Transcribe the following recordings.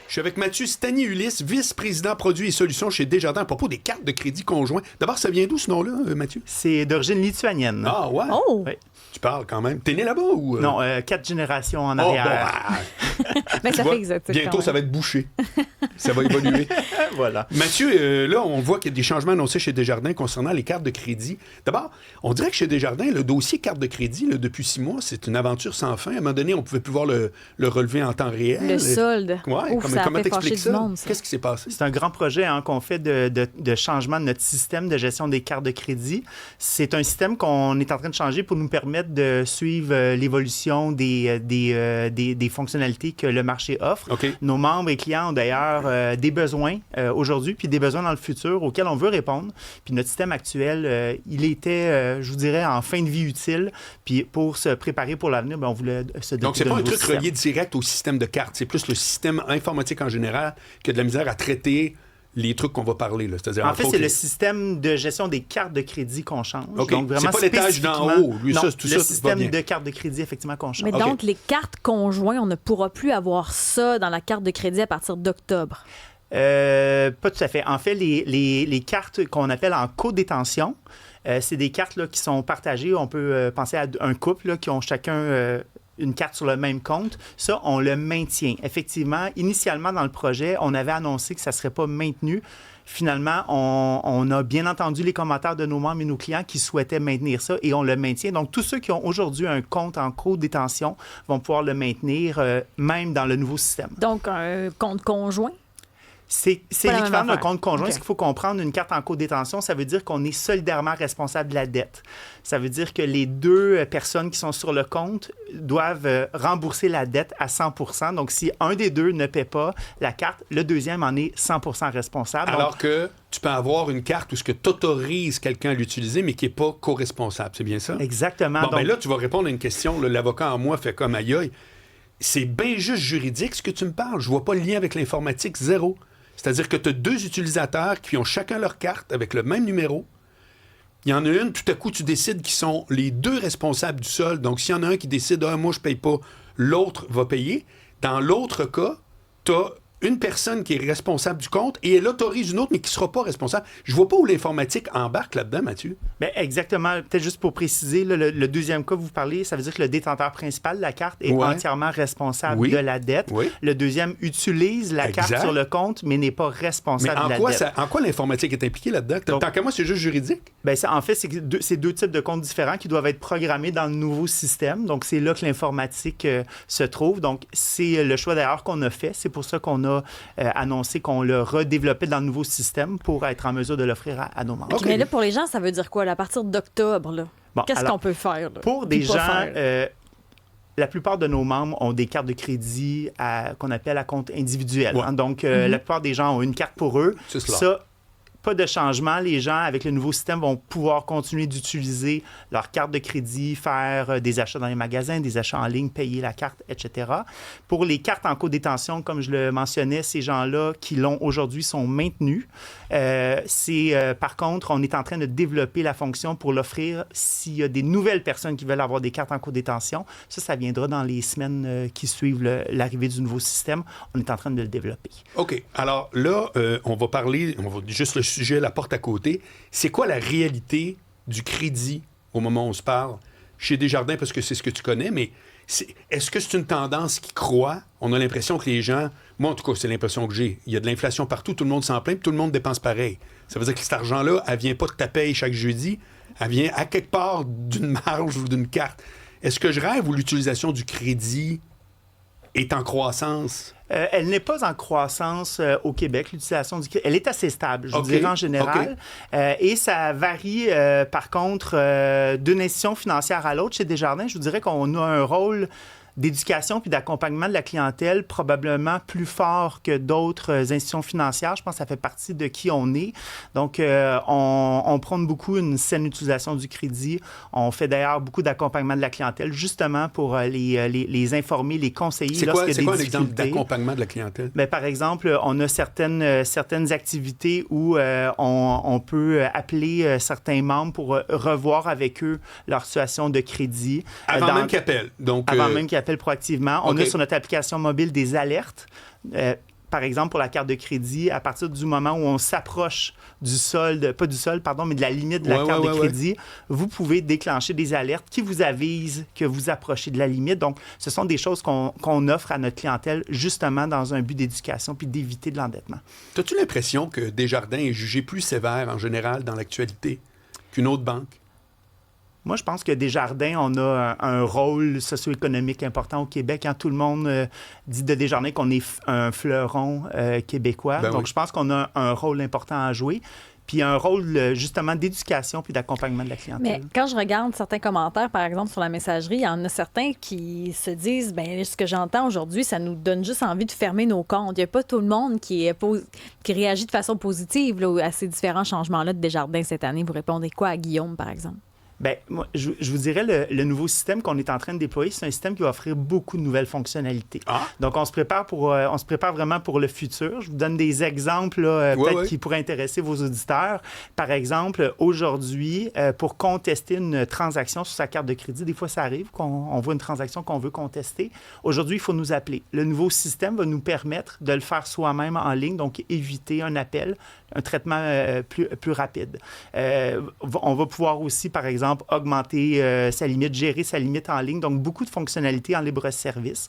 Je suis avec Mathieu Stany-Ulysse, vice-président produits et solutions chez Desjardins à propos des cartes de crédit conjoint. D'abord, ça vient d'où ce nom-là, Mathieu? C'est d'origine lituanienne. Ah ouais? Oh! Oui. Tu parles quand même. T'es né là-bas ou... Non, 4 générations en Oh, arrière. Mais ça Tu vois, fait exotique. bientôt, ça va être bouché. Ça va évoluer. Voilà. Mathieu, là, on voit qu'il y a des changements annoncés chez Desjardins concernant les cartes de crédit. D'abord, on dirait que chez Desjardins, le dossier carte de crédit, là, depuis 6 mois, c'est une aventure sans fin. À un moment donné, on ne pouvait plus voir le relever en temps réel. Le solde. Ouais, Ouf, ça a comment fait fâcher t'expliques du ça? monde, ça. Qu'est-ce qui s'est passé? C'est un grand projet qu'on fait de changement de notre système de gestion des cartes de crédit. C'est un système qu'on est en train de changer pour nous permettre de suivre l'évolution des fonctionnalités que le marché offre. OK. Nos membres et clients ont d'ailleurs des besoins aujourd'hui, puis des besoins dans le futur auxquels on veut répondre. Puis notre système actuel, il était, je vous dirais, en fin de vie utile. Puis pour se préparer pour l'avenir, on voulait se doter Donc, c'est d'un pas un nouveau truc système. relié direct au système de cartes. C'est plus le système informatique en général qui a de la misère à traiter les trucs qu'on va parler. Là. C'est-à-dire, En entre fait, autres, c'est le système de gestion des cartes de crédit qu'on change. OK. Donc, vraiment C'est pas l'étage d'en spécifiquement- haut. Lui, non, ça, tout le ça, va système bien. de cartes de crédit, effectivement, qu'on change. Mais OK. donc, les cartes conjoints, on ne pourra plus avoir ça dans la carte de crédit à partir d'octobre. Pas tout à fait. En fait, les cartes qu'on appelle en co-détention, c'est des cartes là, qui sont partagées. On peut penser à un couple là, qui ont chacun une carte sur le même compte. Ça, on le maintient. Effectivement, initialement dans le projet, on avait annoncé que ça ne serait pas maintenu. Finalement, on a bien entendu les commentaires de nos membres et nos clients qui souhaitaient maintenir ça et on le maintient. Donc, tous ceux qui ont aujourd'hui un compte en co-détention vont pouvoir le maintenir même dans le nouveau système. Donc, un compte conjoint. C'est Pas la même l'équivalent d'un affaire. compte conjoint. OK. Ce qu'il faut comprendre, une carte en co-détention, ça veut dire qu'on est solidairement responsable de la dette. Ça veut dire que les deux personnes qui sont sur le compte doivent rembourser la dette à 100 %. Donc, si un des deux ne paie pas la carte, le deuxième en est 100 % responsable. Donc, Alors que tu peux avoir une carte où tu autorises quelqu'un à l'utiliser, mais qui n'est pas co-responsable. C'est bien ça? exactement. Bon, Donc, ben là, tu vas répondre à une question. Là, l'avocat en moi fait comme aïe aïe. C'est bien juste juridique ce que tu me parles. Je vois pas le lien avec l'informatique, zéro. C'est-à-dire que tu as deux utilisateurs qui ont chacun leur carte avec le même numéro. Il y en a une, tout à coup, tu décides qu'ils sont les deux responsables du solde. Donc, s'il y en a un qui décide « Ah, moi, je paye pas », l'autre va payer. Dans l'autre cas, tu as une personne qui est responsable du compte et elle autorise une autre, mais qui ne sera pas responsable. Je vois pas où l'informatique embarque là-dedans, Mathieu. bien, exactement. Peut-être juste pour préciser, là, le deuxième cas que vous parlez, ça veut dire que le détenteur principal de la carte est Ouais. entièrement responsable Oui. de la dette. Oui. Le deuxième utilise la Exact. carte sur le compte, mais n'est pas Mais responsable de la dette. en quoi l'informatique est impliquée là-dedans? Donc- Tant qu'à moi, c'est juste juridique. Ben, en fait, c'est deux types de comptes différents qui doivent être programmés dans le nouveau système. Donc, c'est là que l'informatique se trouve. Donc, c'est le choix d'ailleurs qu'on a fait. C'est pour ça qu'on a annoncé qu'on le redéveloppait dans le nouveau système pour être en mesure de l'offrir à nos membres. OK. Mais là, pour les gens, ça veut dire quoi? Là, à partir d'octobre, là? Bon, Qu'est-ce alors, qu'on peut faire? Là? Pour des Puis pas gens, faire. la plupart de nos membres ont des cartes de crédit qu'on appelle à compte individuel. Ouais. Hein. Donc, la plupart des gens ont une carte pour eux. C'est cela. Ça, pas de changement. Les gens, avec le nouveau système, vont pouvoir continuer d'utiliser leur carte de crédit, faire des achats dans les magasins, des achats en ligne, payer la carte, etc. Pour les cartes en co-détention, comme je le mentionnais, ces gens-là qui l'ont aujourd'hui sont maintenus. Par contre, on est en train de développer la fonction pour l'offrir s'il y a des nouvelles personnes qui veulent avoir des cartes en co-détention. Ça viendra dans les semaines qui suivent l'arrivée du nouveau système. On est en train de le développer. OK. Alors là, on va juste le sujet, la porte à côté. C'est quoi la réalité du crédit au moment où on se parle chez Desjardins, parce que c'est ce que tu connais, mais est-ce que c'est une tendance qui croît? On a l'impression que les gens... Moi, en tout cas, c'est l'impression que j'ai. Il y a de l'inflation partout, tout le monde s'en plaint, puis tout le monde dépense pareil. Ça veut dire que cet argent-là, elle vient pas de ta paye chaque jeudi, elle vient à quelque part d'une marge ou d'une carte. Est-ce que je rêve où l'utilisation du crédit est en croissance? Elle n'est pas en croissance au Québec, l'utilisation du crédit. Elle est assez stable, je OK. dirais en général. Et ça varie, par contre, d'une institution financière à l'autre. Chez Desjardins, je vous dirais qu'on a un rôle d'éducation puis d'accompagnement de la clientèle probablement plus fort que d'autres institutions financières. Je pense que ça fait partie de qui on est. Donc, on prône beaucoup une saine utilisation du crédit. On fait d'ailleurs beaucoup d'accompagnement de la clientèle, justement pour les informer, les conseiller C'est lorsqu'il quoi, y a c'est des quoi un exemple difficultés. d'accompagnement de la clientèle? Bien, par exemple, on a certaines activités où on peut appeler certains membres pour revoir avec eux leur situation de crédit. Avant même qu'ils appellent. Donc, Avant même qu'ils appellent proactivement. On OK. a sur notre application mobile des alertes. par exemple, pour la carte de crédit, à partir du moment où on s'approche du solde, pas du solde, pardon, mais de la limite de la carte de crédit, vous pouvez déclencher des alertes qui vous avisent que vous approchez de la limite. Donc, ce sont des choses qu'on offre à notre clientèle justement dans un but d'éducation puis d'éviter de l'endettement. As-tu l'impression que Desjardins est jugé plus sévère en général dans l'actualité qu'une autre banque? Moi, je pense que Desjardins, on a un rôle socio-économique important au Québec. Hein, tout le monde dit de Desjardins qu'on est un fleuron québécois. Donc, je pense qu'on a un rôle important à jouer. Puis un rôle, justement, d'éducation puis d'accompagnement de la clientèle. Mais quand je regarde certains commentaires, par exemple, sur la messagerie, il y en a certains qui se disent, bien, ce que j'entends aujourd'hui, ça nous donne juste envie de fermer nos comptes. Il n'y a pas tout le monde qui réagit de façon positive là, à ces différents changements-là de Desjardins cette année. Vous répondez quoi à Guillaume, par exemple? Bien, moi, je vous dirais, le nouveau système qu'on est en train de déployer, c'est un système qui va offrir beaucoup de nouvelles fonctionnalités. Donc, on se prépare vraiment pour le futur. Je vous donne des exemples, peut-être qui pourraient intéresser vos auditeurs. Par exemple, aujourd'hui, pour contester une transaction sur sa carte de crédit, des fois, ça arrive qu'on voit une transaction qu'on veut contester. Aujourd'hui, il faut nous appeler. Le nouveau système va nous permettre de le faire soi-même en ligne, donc éviter un appel, un traitement plus rapide. On va pouvoir aussi, par exemple, augmenter sa limite, gérer sa limite en ligne. Donc, beaucoup de fonctionnalités en libre service.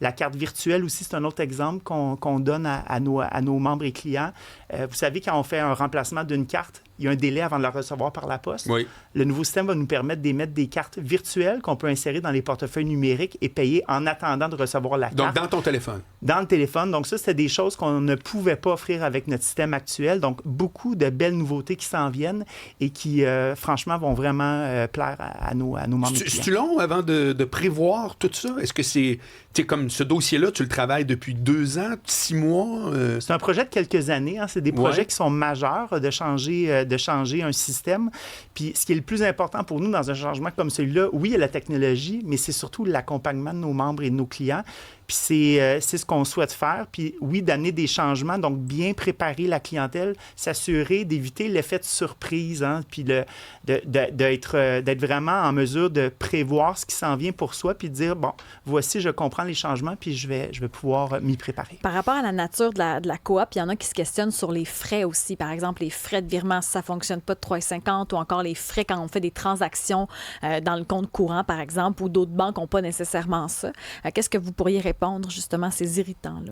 La carte virtuelle aussi, c'est un autre exemple qu'on donne à nos membres et clients. Vous savez, quand on fait un remplacement d'une carte, il y a un délai avant de la recevoir par la poste. Oui. Le nouveau système va nous permettre d'émettre des cartes virtuelles qu'on peut insérer dans les portefeuilles numériques et payer en attendant de recevoir la carte. Donc, dans ton téléphone. Dans le téléphone. Donc, ça, c'était des choses qu'on ne pouvait pas offrir avec notre système actuel. Donc, beaucoup de belles nouveautés qui s'en viennent et qui, franchement, vont vraiment plaire à nos membres. C'est-tu long avant de prévoir tout ça? Est-ce que c'est comme ce dossier-là, tu le travailles depuis 2 ans, 6 mois? C'est un projet de quelques années. Hein. C'est des projets qui sont majeurs de changer un système. Puis ce qui est le plus important pour nous dans un changement comme celui-là, oui, il y a la technologie, mais c'est surtout l'accompagnement de nos membres et de nos clients. Puis c'est ce qu'on souhaite faire. Puis oui, d'amener des changements, donc bien préparer la clientèle, s'assurer d'éviter l'effet de surprise, hein, puis d'être vraiment en mesure de prévoir ce qui s'en vient pour soi, puis de dire, bon, voici, je comprends les changements, puis je vais pouvoir m'y préparer. Par rapport à la nature de la coop, il y en a qui se questionnent sur les frais aussi. Par exemple, les frais de virement, si ça ne fonctionne pas de 3,50 ou encore les frais quand on fait des transactions dans le compte courant, par exemple, ou d'autres banques n'ont pas nécessairement ça. Qu'est-ce que vous pourriez répondre justement à ces irritants-là?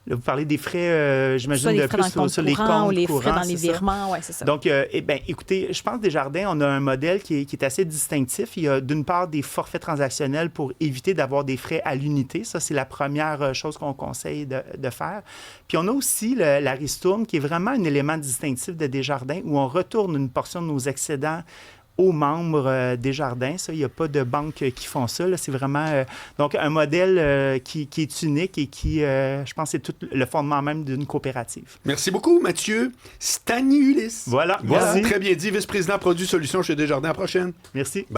Là, vous parlez des frais, j'imagine, de plus sur les comptes ou les frais courants, dans les virements, oui, c'est ça. Donc, écoutez, je pense que Desjardins, on a un modèle qui est assez distinctif. Il y a d'une part des forfaits transactionnels pour éviter d'avoir des frais à l'unité. Ça, c'est la première chose qu'on conseille de faire. Puis, on a aussi la ristourne, qui est vraiment un élément distinctif de Desjardins, où on retourne une portion de nos excédents aux membres Desjardins. Ça, il n'y a pas de banques qui font ça. Là. C'est vraiment donc un modèle qui est unique et qui, je pense, c'est tout le fondement même d'une coopérative. Merci beaucoup, Mathieu Staniulis. Voilà. Très bien dit, vice-président produits solutions chez Desjardins. À la prochaine. Merci.